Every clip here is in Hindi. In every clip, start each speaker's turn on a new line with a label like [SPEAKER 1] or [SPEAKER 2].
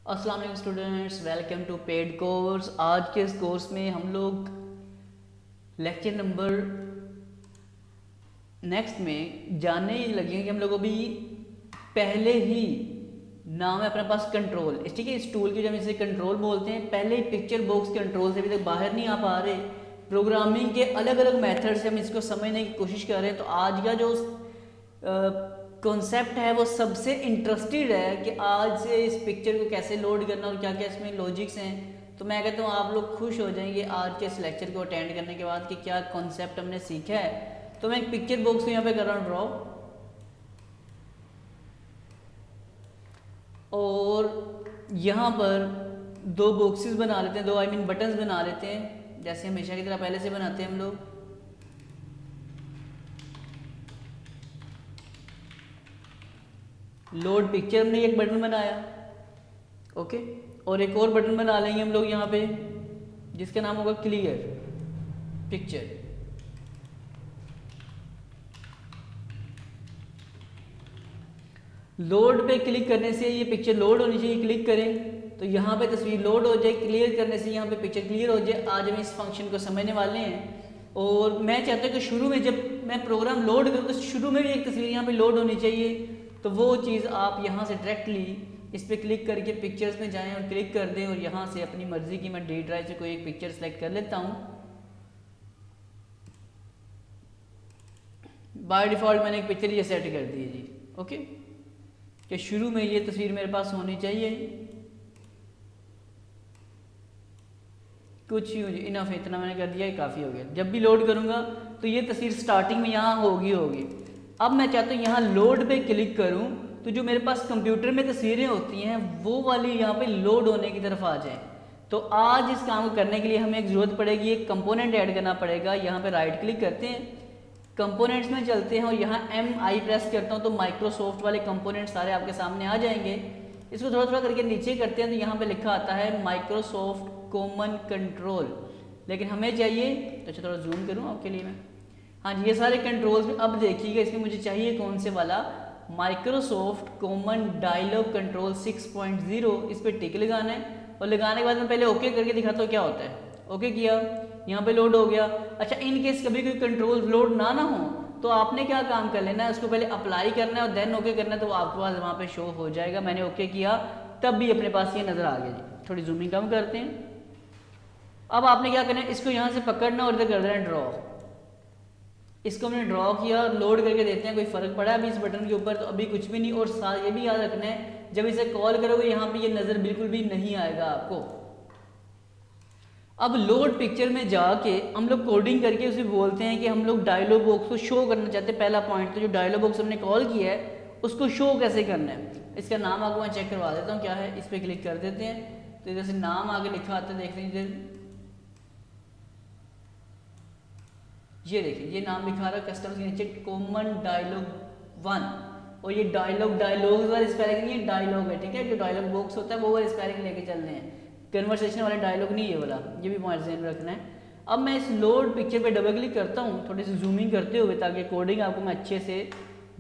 [SPEAKER 1] अस्सलाम वालेकुम students, welcome to paid course. आज के इस कोर्स में हम लोग लेक्चर नंबर नेक्स्ट में जानने लगे कि हम लोग अभी पहले ही नाम है अपने पास कंट्रोल, ठीक है। इस टूल की जब इसे कंट्रोल बोलते हैं, पहले ही पिक्चर बॉक्स कंट्रोल से अभी तक बाहर नहीं आ पा रहे। प्रोग्रामिंग के अलग अलग मेथड से हम इसको समझने की कोशिश कर रहे हैं। तो आज का जो कॉन्सेप्ट है वो सबसे इंटरेस्टेड है कि आज से इस पिक्चर को कैसे लोड करना और क्या क्या इसमें लॉजिक्स हैं। तो मैं कहता हूँ आप लोग खुश हो जाएंगे आज के इस लेक्चर को अटेंड करने के बाद कि क्या कॉन्सेप्ट हमने सीखा है। तो मैं एक पिक्चर बॉक्स को यहाँ पे कर रहा हूँ ड्रॉ, और यहाँ पर दो बॉक्सेस बना लेते हैं, दो बटन्स बना लेते हैं जैसे हमेशा की तरह पहले से बनाते हैं हम लोग। लोड पिक्चर हमने एक बटन बनाया, ओके। और एक और बटन बना लेंगे हम लोग यहाँ पे जिसका नाम होगा क्लियर पिक्चर। लोड पे क्लिक करने से ये पिक्चर लोड होनी चाहिए, क्लिक करें तो यहाँ पे तस्वीर लोड हो जाए। क्लियर करने से यहाँ पे पिक्चर क्लियर हो जाए। आज हम इस फंक्शन को समझने वाले हैं और मैं चाहता हूँ कि शुरू में जब मैं प्रोग्राम लोड करूँ तो शुरू में भी एक तस्वीर यहाँ पे लोड होनी चाहिए। तो वो चीज़ आप यहाँ से डायरेक्टली इस पर क्लिक करके पिक्चर्स में जाएं और क्लिक कर दें और यहाँ से अपनी मर्जी की मैं डी ड्राइव से कोई एक पिक्चर सेलेक्ट कर लेता हूँ। बाय डिफ़ॉल्ट मैंने एक पिक्चर ये सेट कर दी है जी, ओके। कि शुरू में ये तस्वीर मेरे पास होनी चाहिए, कुछ ही इनफ, इतना मैंने कर दिया, काफ़ी हो गया। जब भी लोड करूँगा तो ये तस्वीर स्टार्टिंग में यहाँ होगी। अब मैं चाहता हूँ यहाँ लोड पे क्लिक करूँ तो जो मेरे पास कंप्यूटर में तस्वीरें होती हैं वो वाली यहाँ पे लोड होने की तरफ आ जाए। तो आज इस काम को करने के लिए हमें एक ज़रूरत पड़ेगी, एक कंपोनेंट ऐड करना पड़ेगा। यहाँ पे राइट क्लिक करते हैं, कंपोनेंट्स में चलते हैं और यहाँ MI प्रेस करता हूँ तो माइक्रोसॉफ्ट वाले कंपोनेंट सारे आपके सामने आ जाएंगे। इसको थोड़ा थोड़ा करके नीचे करते हैं तो यहाँ पे लिखा आता है माइक्रोसॉफ्ट कॉमन कंट्रोल, लेकिन हमें चाहिए तो अच्छा थोड़ा जूम करूँ आपके लिए मैं। हाँ जी, ये सारे कंट्रोल्स में अब देखिएगा इसमें मुझे चाहिए कौन से वाला, माइक्रोसॉफ्ट कॉमन डायलॉग कंट्रोल 6.0। इस पर टिक लगाना है और लगाने के बाद मैं पहले ओके करके दिखाता हूँ क्या होता है। ओके किया, यहाँ पे लोड हो गया। अच्छा, इन केस कभी कोई कंट्रोल लोड ना हो तो आपने क्या काम कर लेना है, उसको पहले अप्लाई करना है और देन ओके करना है, तो वो आपके पास वहाँ पे शो हो जाएगा। मैंने ओके किया तब भी अपने पास ये नज़र आ गया जी। थोड़ी जूमिंग कम करते हैं। अब आपने क्या करना है, इसको यहाँ से पकड़ना और इधर कर देना है ड्रॉ। इसको हमने ड्रॉ किया, लोड करके देते हैं, कोई फ़र्क पड़ा अभी इस बटन के ऊपर? तो अभी कुछ भी नहीं। और साथ ये भी याद रखना है जब इसे कॉल करोगे यहाँ पे ये नज़र बिल्कुल भी नहीं आएगा आपको। अब लोड पिक्चर में जाके हम लोग कोडिंग करके उसे बोलते हैं कि हम लोग डायलॉग बॉक्स को शो करना चाहते हैं। पहला पॉइंट तो जो डायलॉग बॉक्स हमने कॉल किया है उसको शो कैसे करना है, इसका नाम आपको मैं चेक करवा देता हूँ क्या है। इस पर क्लिक कर देते हैं तो इधर से नाम आगे लिखा आता है, देख लीजिए ये देखिए, ये नाम लिखा रहा है कस्टमर के नीचे कॉमन डायलॉग 1। और ये डायलॉग वाला स्पेलिंग नहीं है, डायलॉग है, ठीक है। जो डायलॉग बॉक्स होता है वो वाला स्पेलिंग लेके चलने हैं, कन्वर्सेशन वाला डायलॉग नहीं है वाला, ये भी पॉइंट ध्यान रखना है। अब मैं इस लोड पिक्चर पे डबल क्लिक करता हूँ थोड़ी सी जूमिंग करते हुए ताकि कोडिंग आपको मैं अच्छे से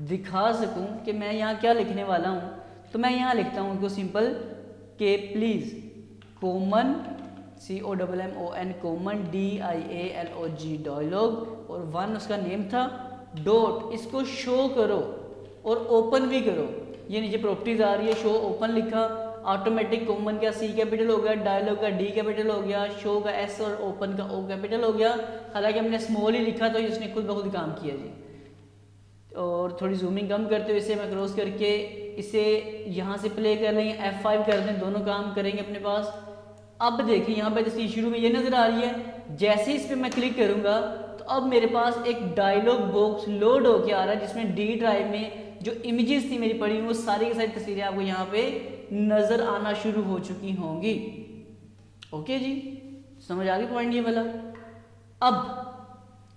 [SPEAKER 1] दिखा सकूँ कि मैं यहाँ क्या लिखने वाला हूँ। तो मैं यहाँ लिखता हूँ इसको सिंपल के please common COMMON common DIALOG dialog और 1 उसका नेम था, डॉट इसको शो करो और ओपन भी करो। ये नीचे प्रॉपर्टीज आ रही है, शो ओपन लिखा, ऑटोमेटिक कॉमन का C कैपिटल हो गया, डायलॉग का D कैपिटल हो गया, शो का S और ओपन का O कैपिटल हो गया। हालांकि हमने स्मॉल ही लिखा तो इसने खुद ब खुद काम किया जी। और थोड़ी जूमिंग कम करते हुए इसे मैं क्रॉस करके इसे यहाँ से प्ले कर लेंगे, F5 कर दें, दोनों काम करेंगे अपने पास। अब देखिए यहाँ पे जैसे शुरू में ये नज़र आ रही है, जैसे इस पर मैं क्लिक करूँगा तो अब मेरे पास एक डायलॉग बॉक्स लोड होके आ रहा है जिसमें डी ड्राइव में जो इमेजेस थी मेरी पड़ी वो सारी की सारी तस्वीरें आपको यहाँ पे नज़र आना शुरू हो चुकी होंगी। ओके जी, समझ आ गई पॉइंट ये वाला। अब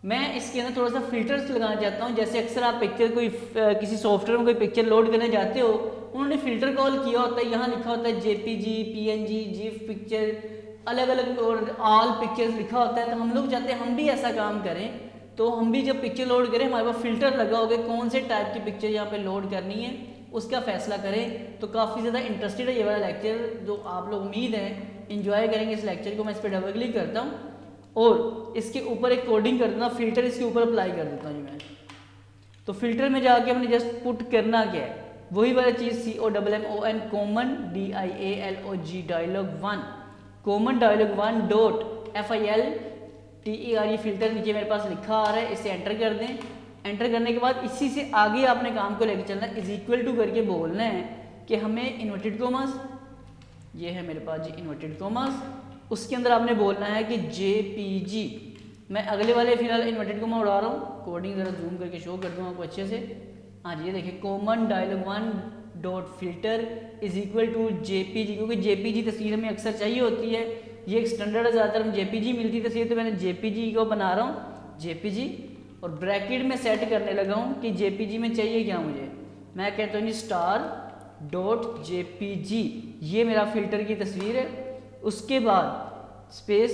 [SPEAKER 1] मैं इसके अंदर थोड़ा सा फिल्टर्स लगाना चाहता हूँ। जैसे अक्सर आप पिक्चर कोई किसी सॉफ्टवेयर में कोई पिक्चर लोड करने जाते हो, उन्होंने फ़िल्टर कॉल किया होता है, यहाँ लिखा होता है JPG, PNG, GIF पिक्चर, अलग अलग और ऑल पिक्चर्स लिखा होता है। तो हम लोग चाहते हैं हम भी ऐसा काम करें। तो हम भी जब पिक्चर लोड करें हमारे पास फ़िल्टर लगा होगा कौन से टाइप की पिक्चर यहाँ पे लोड करनी है, उसका फैसला करें। तो काफ़ी ज़्यादा इंटरेस्टेड है ये वाला लेक्चर, जो आप लोग उम्मीद है इंजॉय करेंगे इस लेक्चर को। मैं इस पर डबल क्लिक करता हूँ और इसके ऊपर एक कोडिंग कर देता हूँ, फिल्टर इसके ऊपर अप्लाई कर देता हूँ जी मैं। तो फिल्टर में जाके हमने जस्ट पुट करना क्या है, वही वाली चीज़ COMMON common DIALOG dialog 1 common dialog 1 dot FILTER ये फिल्टर नीचे मेरे पास लिखा आ रहा है, इसे एंटर कर दें। एंटर करने के बाद इसी से आगे आपने काम को लेकर चलना है, इज इक्वल टू करके बोलना है कि हमें इन्वर्टेड कॉमर्स, ये है मेरे पास जी इन्वर्टेड कॉमर्स, उसके अंदर आपने बोलना है कि JPG। मैं अगले वाले फिलहाल इन्वर्टेड कॉमा उड़ा रहा हूँ, कोडिंग ज़रा जूम करके शो कर दूँ आपको अच्छे से। हाँ जी, ये देखिए common dialog 1 dot filter is equal to JPG, क्योंकि JPG तस्वीर हमें अक्सर चाहिए होती है, ये एक स्टैंडर्ड है, ज़्यादातर हम JPG मिलती तस्वीर, तो मैंने JPG को बना रहा हूँ JPG, और ब्रैकेट में सेट करने लगा हूँ कि JPG में चाहिए क्या मुझे। मैं कहता हूँ जी star.jpg, ये मेरा फिल्टर की तस्वीर है। उसके बाद स्पेस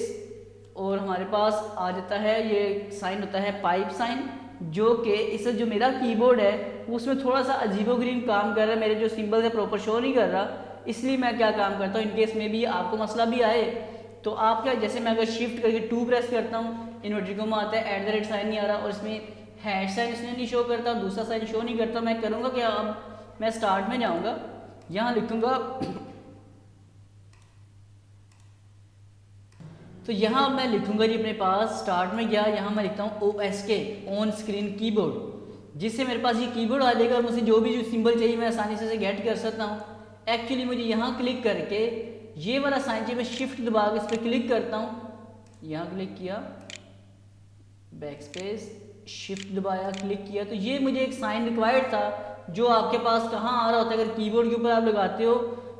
[SPEAKER 1] और हमारे पास आ जाता है, ये साइन होता है पाइप साइन, जो कि इस जो मेरा कीबोर्ड है उसमें थोड़ा सा अजीबोगरीब काम कर रहा है, मेरे जो सिंबल है प्रॉपर शो नहीं कर रहा। इसलिए मैं क्या काम करता हूँ, इनकेस में भी आपको मसला भी आए तो आप क्या, जैसे मैं अगर शिफ्ट करके 2 प्रेस करता हूँ, इन्वर्टेड कॉमा आता है, @ साइन नहीं आ रहा और इसमें हैश साइन इसमें नहीं शो करता, दूसरा साइन शो नहीं करता। मैं करूँगा क्या, अब मैं स्टार्ट में जाऊँगा, यहाँ लिखूँगा, तो यहाँ मैं लिखूँगा जी अपने पास स्टार्ट में गया, यहाँ मैं लिखता हूँ OSK ऑन स्क्रीन कीबोर्ड, जिससे मेरे पास ये कीबोर्ड आ जाएगा और मुझे जो भी जो सिंबल चाहिए मैं आसानी से गेट कर सकता हूँ। एक्चुअली मुझे यहाँ क्लिक करके ये वाला साइन चाहिए, मैं शिफ्ट दबा के इस पर क्लिक करता हूँ, यहाँ क्लिक किया, बैक स्पेस, शिफ्ट दबाया, क्लिक किया, तो ये मुझे एक साइन रिक्वायर्ड था, जो आपके पास कहाँ आ रहा होता है, अगर कीबोर्ड के ऊपर आप लगाते हो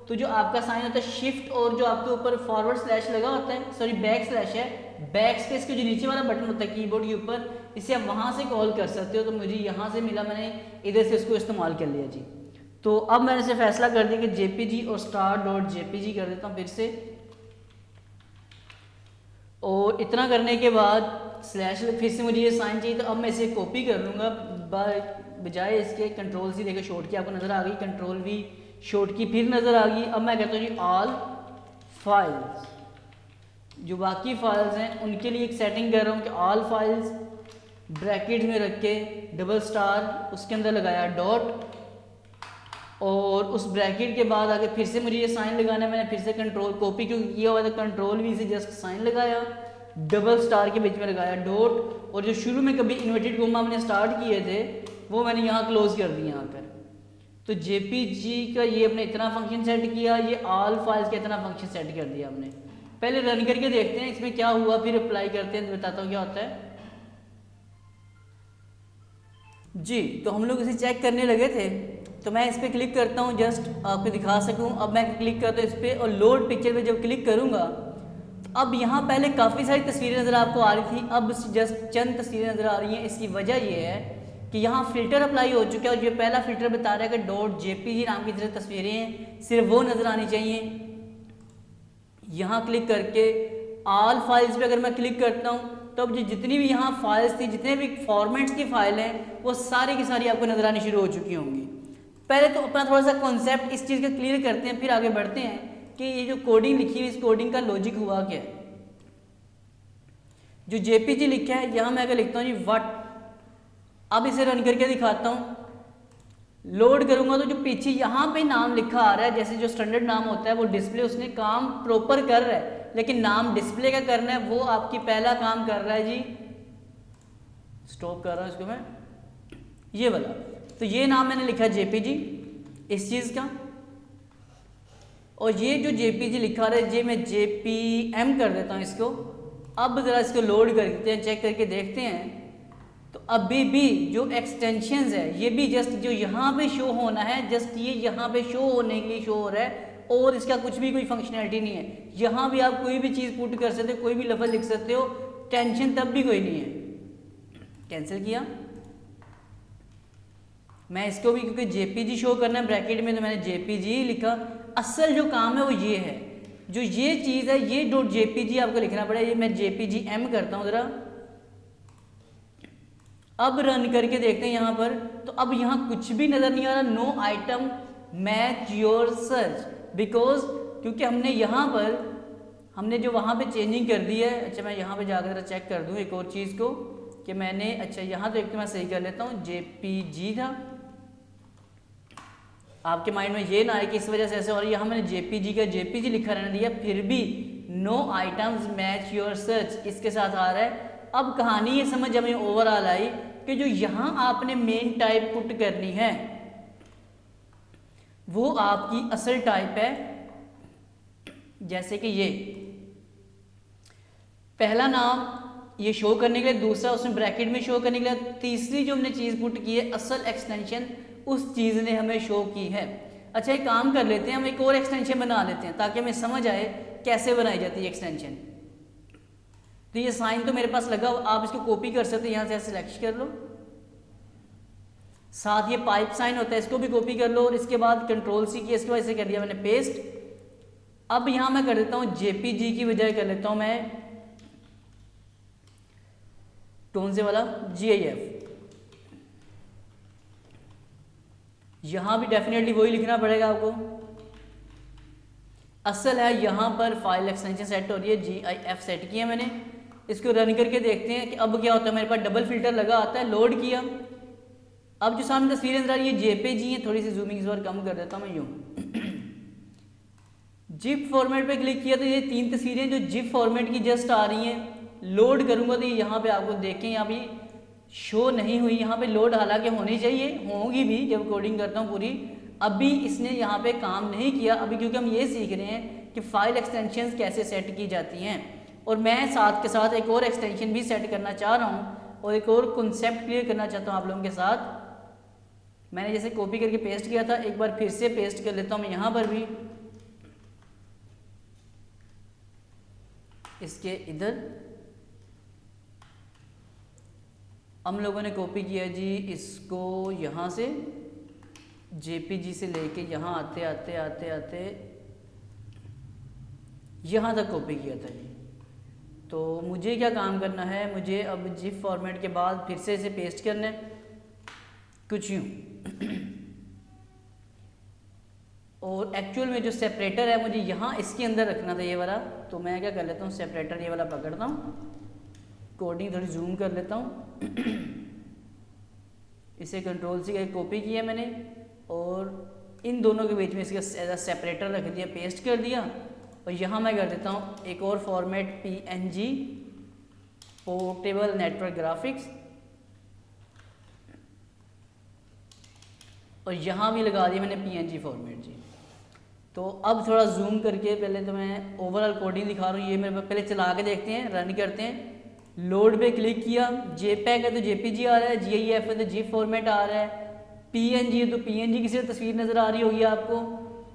[SPEAKER 1] तो जो आपका साइन होता है शिफ्ट और जो आपके ऊपर फॉरवर्ड स्लैश लगा होता है, सॉरी बैक स्लैश है, बैक स्पेस के जो नीचे वाला बटन होता है कीबोर्ड के ऊपर, इसे आप वहाँ से कॉल कर सकते हो। तो मुझे यहाँ से मिला, मैंने इधर से इसको इस्तेमाल कर लिया जी। तो अब मैंने इसे फैसला कर दिया कि JPG और star.jpg कर देता हूँ फिर से, और इतना करने के बाद स्लैश फिर से मुझे ये साइन चाहिए, तो अब मैं इसे कॉपी कर लूँगा, बजाय इसके कंट्रोल सी, देखो शॉर्ट की आपको नज़र आ गई, कंट्रोल V शॉर्ट की फिर नज़र आ गई। अब मैं कहता हूँ जी ऑल फाइल्स, जो बाकी फाइल्स हैं उनके लिए एक सेटिंग कर रहा हूँ कि ऑल फाइल्स ब्रैकेट में रख के डबल स्टार, उसके अंदर लगाया डॉट, और उस ब्रैकेट के बाद आगे फिर से मुझे ये साइन लगाना है। मैंने फिर से कंट्रोल कॉपी क्योंकि किया हुआ था, कंट्रोल V से जस्ट साइन लगाया, डबल स्टार के बीच में लगाया डॉट, और जो शुरू में कभी इन्वर्टेड कॉमा हमने स्टार्ट किए थे वो मैंने यहाँ क्लोज कर दिया यहाँ पर। तो JPG का ये अपने इतना फंक्शन सेट किया, ये ऑल फाइल्स का इतना फंक्शन सेट कर दिया हमने। पहले रन करके देखते हैं इसमें क्या हुआ, फिर अप्लाई करते हैं, बताता हूँ क्या होता है जी। तो हम लोग इसे चेक करने लगे थे, तो मैं इस पर क्लिक करता हूँ जस्ट आपको दिखा सकूँ। अब मैं क्लिक करता हूँ इस पर, और लोड पिक्चर पे जब क्लिक करूँगा, अब यहाँ पहले काफ़ी सारी तस्वीरें नज़र आपको आ रही थी, अब जस्ट चंद तस्वीरें नज़र आ रही हैं। इसकी वजह ये है कि यहाँ फ़िल्टर अप्लाई हो चुका है, और ये पहला फ़िल्टर बता रहा है कि .jpg नाम की तरह तस्वीरें हैं, सिर्फ वो नज़र आनी चाहिए। यहाँ क्लिक करके ऑल फाइल्स पे अगर मैं क्लिक करता हूँ, तो अब जितनी भी यहाँ फाइल्स थी, जितने भी फॉर्मेट्स की फाइल हैं, वो सारी की सारी आपको नज़र आनी शुरू हो चुकी होंगी। पहले तो अपना थोड़ा सा कॉन्सेप्ट इस चीज़ का क्लियर करते हैं, फिर आगे बढ़ते हैं कि ये जो कोडिंग लिखी हुई, इस कोडिंग का लॉजिक हुआ क्या है। जो JPG लिखा है, यहाँ मैं अगर लिखता हूँ जी व्हाट, अब इसे रन करके दिखाता हूँ, लोड करूँगा तो जो पीछे यहाँ पे नाम लिखा आ रहा है, जैसे जो स्टैंडर्ड नाम होता है वो डिस्प्ले उसने काम प्रॉपर कर रहा है, लेकिन नाम डिस्प्ले का करना है वो आपकी पहला काम कर रहा है जी। स्टॉप कर रहा हूँ इसको मैं, ये वाला। तो ये नाम मैंने लिखा JPG इस चीज़ का, और ये जो JPG लिखा रहा है ये मैं JPM कर देता हूँ इसको। अब ज़रा इसको लोड कर देते हैं, चेक करके देखते हैं। तो अभी भी जो एक्सटेंशंस है ये भी जस्ट जो यहाँ पे शो होना है, जस्ट ये यहाँ पे शो होने के लिए शो हो रहा है, और इसका कुछ भी कोई फंक्शनैलिटी नहीं है। यहाँ भी आप कोई भी चीज़ पुट कर सकते हो, कोई भी लफ्ज़ लिख सकते हो, टेंशन तब भी कोई नहीं है। कैंसिल किया मैं इसको भी, क्योंकि JPG शो करना है ब्रैकेट में, तो मैंने JPG लिखा। असल जो काम है वो ये है, जो ये चीज़ है ये .jpg आपको लिखना पड़ेगा। ये मैं JPGM करता हूँ ज़रा, अब रन करके देखते हैं यहाँ पर, तो अब यहाँ कुछ भी नज़र नहीं आ रहा, no item match your search, because क्योंकि हमने यहाँ पर हमने जो वहाँ पे चेंजिंग कर दी है। अच्छा मैं यहाँ पे जाकर चेक कर दूँ एक और चीज़ को कि मैंने, अच्छा यहाँ तो एक तो मैं सही कर लेता हूँ, JPG था, आपके माइंड में ये ना आए कि इस वजह से ऐसे, और यहाँ मैंने JPG का JPG लिखा रहने दिया, फिर भी no items match your search इसके साथ आ रहा है। अब कहानी ये समझ हमें ओवरऑल आई कि जो यहाँ आपने मेन टाइप पुट करनी है वो आपकी असल टाइप है, जैसे कि ये पहला नाम ये शो करने के लिए, दूसरा उसमें ब्रैकेट में शो करने के लिए, तीसरी जो हमने चीज़ पुट की है असल एक्सटेंशन उस चीज़ ने हमें शो की है। अच्छा एक काम कर लेते हैं, हम एक और एक्सटेंशन बना लेते हैं ताकि हमें समझ आए कैसे बनाई जाती है एक्सटेंशन। तो ये साइन तो मेरे पास लगा, आप इसको कॉपी कर सकते हैं, यहाँ से सिलेक्ट कर लो, साथ ये पाइप साइन होता है इसको भी कॉपी कर लो, और इसके बाद Ctrl+C किया, इसके बाद इसे कर दिया मैंने पेस्ट। अब यहाँ मैं कर देता हूँ JPG की बजाय कर लेता हूँ मैं कौन से वाला GIF। यहाँ भी डेफिनेटली वही लिखना पड़ेगा आपको, असल है यहाँ पर फाइल एक्सटेंशन सेट हो रही है, GIF सेट किया मैंने। इसको रन करके देखते हैं कि अब क्या होता है। मेरे पास डबल फिल्टर लगा आता है, लोड किया, अब जो सामने तस्वीरें नजर आ रही है JPG है, थोड़ी सी जूमिंग इस बार कम कर देता हूँ मैं यूँ। जिप फॉर्मेट पे क्लिक किया तो ये 3 तस्वीरें जो जिप फॉर्मेट की जस्ट आ रही हैं, लोड करूँगा तो यहाँ पे आपको देखें यहाँ भी शो नहीं हुई, यहाँ पे लोड हालांकि होनी चाहिए, होंगी भी जब कोडिंग करता हूँ पूरी। अभी इसने यहाँ पे काम नहीं किया अभी, क्योंकि हम ये सीख रहे हैं कि फाइल एक्सटेंशंस कैसे सेट की जाती हैं, और मैं साथ के साथ एक और एक्सटेंशन भी सेट करना चाह रहा हूँ और एक और कॉन्सेप्ट क्लियर करना चाहता हूँ आप लोगों के साथ। मैंने जैसे कॉपी करके पेस्ट किया था, एक बार फिर से पेस्ट कर लेता हूँ मैं यहाँ पर भी, इसके इधर हम लोगों ने कॉपी किया जी इसको, यहाँ से JPG से लेके यहाँ आते आते आते आते यहाँ तक कॉपी किया था जी। तो मुझे क्या काम करना है, मुझे अब जिप फॉर्मेट के बाद फिर से इसे पेस्ट करना है कुछ यूँ। और एक्चुअल में जो सेपरेटर है मुझे यहाँ इसके अंदर रखना था ये वाला, तो मैं क्या कर लेता हूँ सेपरेटर ये वाला पकड़ता हूँ, कोडिंग थोड़ी जूम कर लेता हूँ, इसे Ctrl+C का कॉपी किया मैंने और इन दोनों के बीच में इसका एज अ सेपरेटर रख दिया, पेस्ट कर दिया। और यहाँ मैं कर देता हूँ एक और format PNG portable network graphics, और यहाँ भी लगा दिया मैंने PNG फॉर्मेट जी। तो अब थोड़ा जूम करके पहले तो मैं ओवरऑल कोडिंग दिखा रहा हूँ, ये मेरे पहले चला के देखते हैं, रन करते हैं। लोड पे क्लिक किया, JPEG है तो JPG आ रहा है, GIF है तो GIF फॉर्मेट आ रहा है, PNG है तो PNG की सिर्फ तस्वीर नज़र आ रही होगी आपको,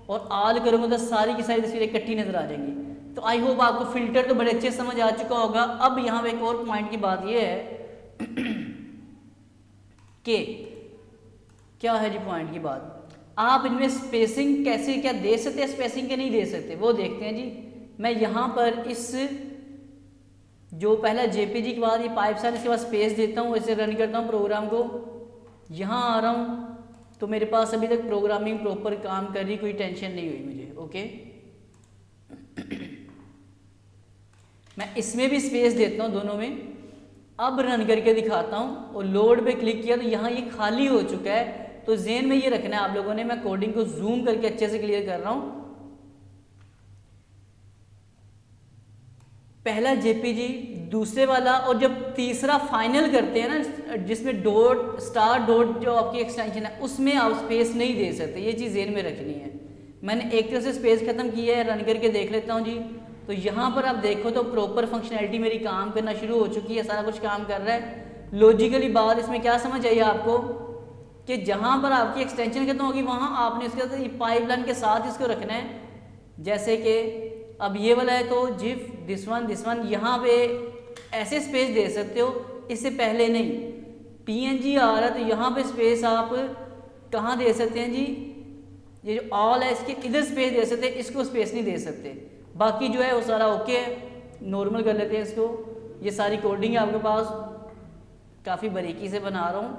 [SPEAKER 1] और आल करूँगा तो सारी की सारी तस्वीरें इकट्ठी नज़र आ जाएंगी। तो आई होप आपको फिल्टर तो बड़े अच्छे समझ आ चुका होगा। अब यहाँ पे एक और पॉइंट की बात ये है कि क्या है जी पॉइंट की बात, आप इनमें स्पेसिंग कैसे क्या दे सकते हैं, स्पेसिंग के नहीं दे सकते वो देखते हैं जी। मैं यहाँ पर इस जो पहला JPG के बाद ये पाइप साइन, इसके बाद स्पेस देता हूँ, इसे रन करता हूँ प्रोग्राम को, यहाँ आ रहा हूँ तो मेरे पास अभी तक प्रोग्रामिंग प्रॉपर काम कर रही, कोई टेंशन नहीं हुई मुझे। ओके मैं इसमें भी स्पेस देता हूँ दोनों में। अब रन करके दिखाता हूँ और लोड पे क्लिक किया तो यहाँ ये खाली हो चुका है। तो ज़हन में ये रखना है आप लोगों ने, मैं कोडिंग को जूम करके अच्छे से क्लियर कर रहा हूँ। पहला JPG, दूसरे वाला, और जब तीसरा फाइनल करते हैं ना जिसमें डॉट स्टार डॉट जो आपकी एक्सटेंशन है उसमें आप स्पेस नहीं दे सकते, ये चीज़ ज़हन में रखनी है। मैंने एक तरह से स्पेस ख़त्म किया है, रन करके देख लेता हूँ जी। तो यहाँ पर आप देखो तो प्रॉपर फंक्शनैलिटी मेरी काम करना शुरू हो चुकी है, सारा कुछ काम कर रहा है। लॉजिकली बात इसमें क्या समझ आई आपको कि जहाँ पर आपकी एक्सटेंशन खत्म होगी वहाँ आपने इसके साथ ये पाइपलाइन के साथ इसको रखना है। जैसे कि अब ये वाला है तो जिफ दिस वन यहाँ पे ऐसे स्पेस दे सकते हो, इससे पहले नहीं। PNG आ रहा है तो यहाँ पे स्पेस आप कहाँ दे सकते हैं जी, ये जो ऑल है इसके इधर स्पेस दे सकते हैं, इसको स्पेस नहीं दे सकते। बाकी जो है वो सारा ओके है, नॉर्मल कर लेते हैं इसको। ये सारी कोडिंग है आपके पास। काफ़ी बारीकी से बना रहा हूँ,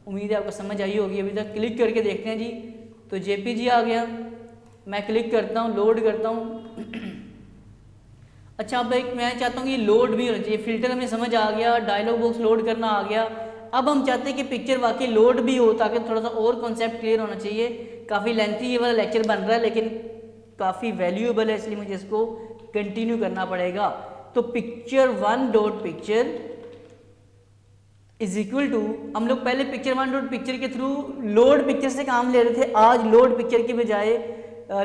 [SPEAKER 1] उम्मीद है आपको समझ आई होगी। अभी तक क्लिक करके देखते हैं जी, तो JPG आ गया, मैं क्लिक करता हूँ, लोड करता हूँ। अच्छा, अब एक मैं चाहता हूँ कि लोड भी होना चाहिए। फिल्टर हमें समझ आ गया, डायलॉग बॉक्स लोड करना आ गया। अब हम चाहते हैं कि पिक्चर वाकई लोड भी हो, ताकि थोड़ा सा और कॉन्सेप्ट क्लियर होना चाहिए। काफ़ी लेंथी ये वाला लेक्चर बन रहा है, लेकिन काफ़ी वैल्यूएबल है, इसलिए मुझे इसको कंटिन्यू करना पड़ेगा। तो picture one dot picture is equal to, हम लोग पहले पिक्चर वन डॉट पिक्चर के थ्रू लोड पिक्चर से काम ले रहे थे, आज लोड पिक्चर की बजाय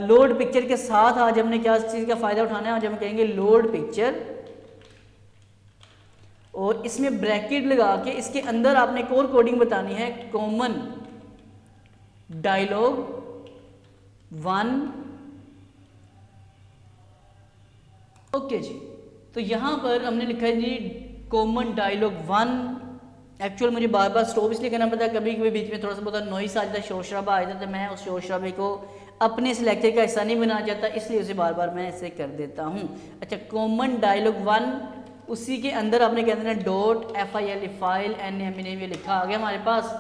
[SPEAKER 1] लोड पिक्चर के साथ आज हमने क्या चीज़ का फ़ायदा उठाना है, आज हम कहेंगे लोड पिक्चर, और इसमें ब्रैकेट लगा के इसके अंदर आपने एक और कोडिंग बतानी है, कॉमन डायलॉग वन। ओके जी, तो यहां पर हमने लिखा है जी कॉमन डायलॉग वन। एक्चुअल मुझे बार बार स्टॉप इसलिए करना पड़ता है, कभी कभी बीच में थोड़ा सा बहुत नॉइस आ जाता है, शोर शराबा आ जाता है, तो मैं उस शोर शराबे को अपने इस लेक्चर का हिस्सा नहीं बनाना चाहता, इसलिए उसे बार बार मैं इसे कर देता हूँ। अच्छा, कॉमन डायलॉग वन, उसी के अंदर आपने क्या देना है, डॉट FIL फाइल NAME ये लिखा आ गया हमारे पास,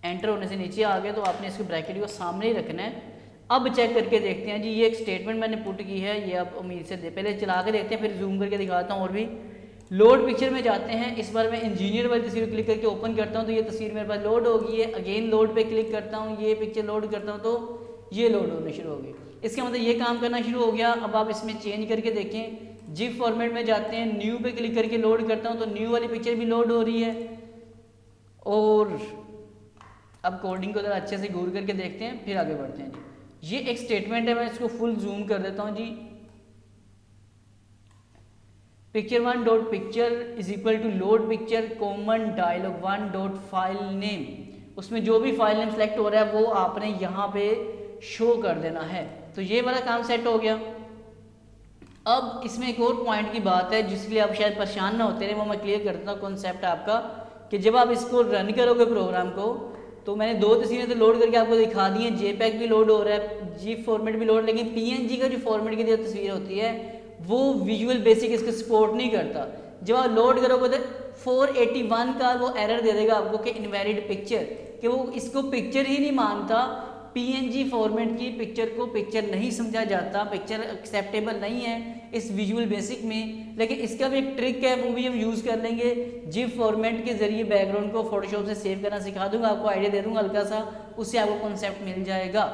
[SPEAKER 1] एंटर होने से नीचे आ गया, तो आपने इसके ब्रैकेट को सामने ही रखना है। अब चेक करके देखते हैं जी, ये एक स्टेटमेंट मैंने पुट की है, ये आप उम्मीद से पहले चला के देखते हैं, फिर जूम करके दिखाता हूँ। और भी लोड पिक्चर में जाते हैं, इस बार मैं इंजीनियर वाली तस्वीर क्लिक करके ओपन करता हूँ, तो ये तस्वीर मेरे पास लोड होगी है। अगेन लोड पे क्लिक करता हूँ, ये पिक्चर लोड करता हूँ, तो ये लोड होने शुरू हो गई। इसका मतलब ये काम करना शुरू हो गया। अब आप इसमें चेंज करके देखें, जिप फॉर्मेट में जाते हैं, न्यू पे क्लिक करके लोड करता हूँ, तो न्यू वाली पिक्चर भी लोड हो रही है। और अब कोडिंग को ज़रा अच्छे से घूर करके देखते हैं, फिर आगे बढ़ते हैं जी। ये एक स्टेटमेंट है, मैं इसको फुल जूम कर देता हूँ जी। Picture one dot picture is equal to load picture common dialog one dot file name, उसमें जो भी फाइल नेम सेलेक्ट हो रहा है वो आपने यहाँ पे शो कर देना है। तो ये वाला काम सेट हो गया। अब इसमें एक और पॉइंट की बात है जिसके लिए आप शायद परेशान ना होते रहे, वो मैं क्लियर कर देता हूँ कॉन्सेप्ट आपका, कि जब आप इसको रन करोगे प्रोग्राम को, तो मैंने दो तस्वीरें तो लोड करके आपको दिखा दी हैं, JPEG भी लोड हो रहा है, जिप फॉर्मेट भी लोड, लेकिन PNG का जो फॉर्मेट की जो तस्वीर होती है वो विजुअल बेसिक इसको सपोर्ट नहीं करता। जब आप लोड करोगे तो 481 का वो एरर दे देगा आपको कि इनवैलिड पिक्चर, कि वो इसको पिक्चर ही नहीं मानता, PNG फॉर्मेट की पिक्चर को पिक्चर नहीं समझा जाता, पिक्चर एक्सेप्टेबल नहीं है इस विजुअल बेसिक में। लेकिन इसका भी एक ट्रिक है, वो भी हम यूज़ कर लेंगे। जिप फॉर्मेट के जरिए बैकग्राउंड को फोटोशॉप से सेव करना सिखा दूंगा, आपको आइडिया दे दूंगा हल्का सा, उससे आपको कॉन्सेप्ट मिल जाएगा।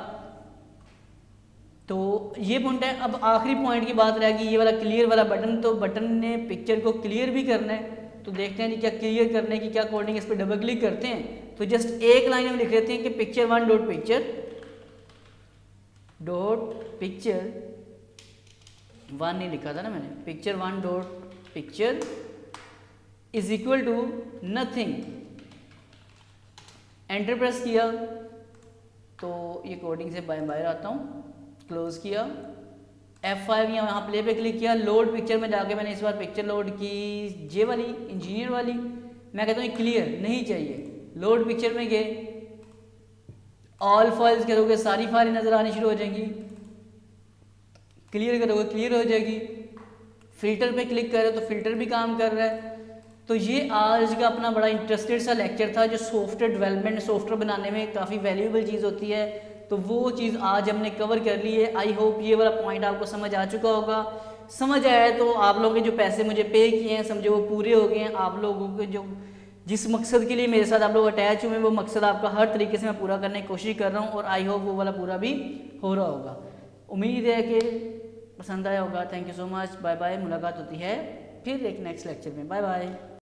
[SPEAKER 1] तो ये पॉइंट है। अब आखिरी पॉइंट की बात रहेगी, ये वाला क्लियर वाला बटन। तो बटन ने पिक्चर को क्लियर भी करना है, तो देखते हैं जी क्या क्लियर करने की क्या कोडिंग, इस पर डबल क्लिक करते हैं तो जस्ट एक लाइन में लिख लेते हैं कि picture one dot picture one नहीं लिखा था ना मैंने, picture one dot picture is equal to nothing. Enter press किया तो ये कोडिंग से बाहर आता हूँ, क्लोज किया, F5 यहाँ प्ले पे क्लिक किया, लोड पिक्चर में जाके मैंने इस बार पिक्चर लोड की, जे वाली इंजीनियर वाली। मैं कहता हूँ क्लियर नहीं चाहिए, लोड पिक्चर में गए, ऑल फाइल्स करोगे सारी फाइलें नज़र आनी शुरू हो जाएंगी, क्लियर करोगे क्लियर हो जाएगी, फिल्टर पे क्लिक करो तो फिल्टर भी काम कर रहा है। तो ये आज का अपना बड़ा इंटरेस्टेड सा लेक्चर था, जो सॉफ्टवेयर डेवलपमेंट, सॉफ्टवेयर बनाने में काफ़ी वैल्यूएबल चीज़ होती है, तो वो चीज़ आज हमने कवर कर ली है। आई होप ये वाला पॉइंट आपको समझ आ चुका होगा। समझ आया तो आप लोगों के जो पैसे मुझे पे किए हैं समझो वो पूरे हो गए हैं। आप लोगों के जो जिस मकसद के लिए मेरे साथ आप लोग अटैच हुए हैं, वो मकसद आपका हर तरीके से मैं पूरा करने की कोशिश कर रहा हूँ, और आई होप वो वाला पूरा भी हो रहा होगा। उम्मीद है कि पसंद आया होगा। Thank you so much, bye bye. मुलाकात होती है फिर एक नेक्स्ट लेक्चर में, बाय बाय।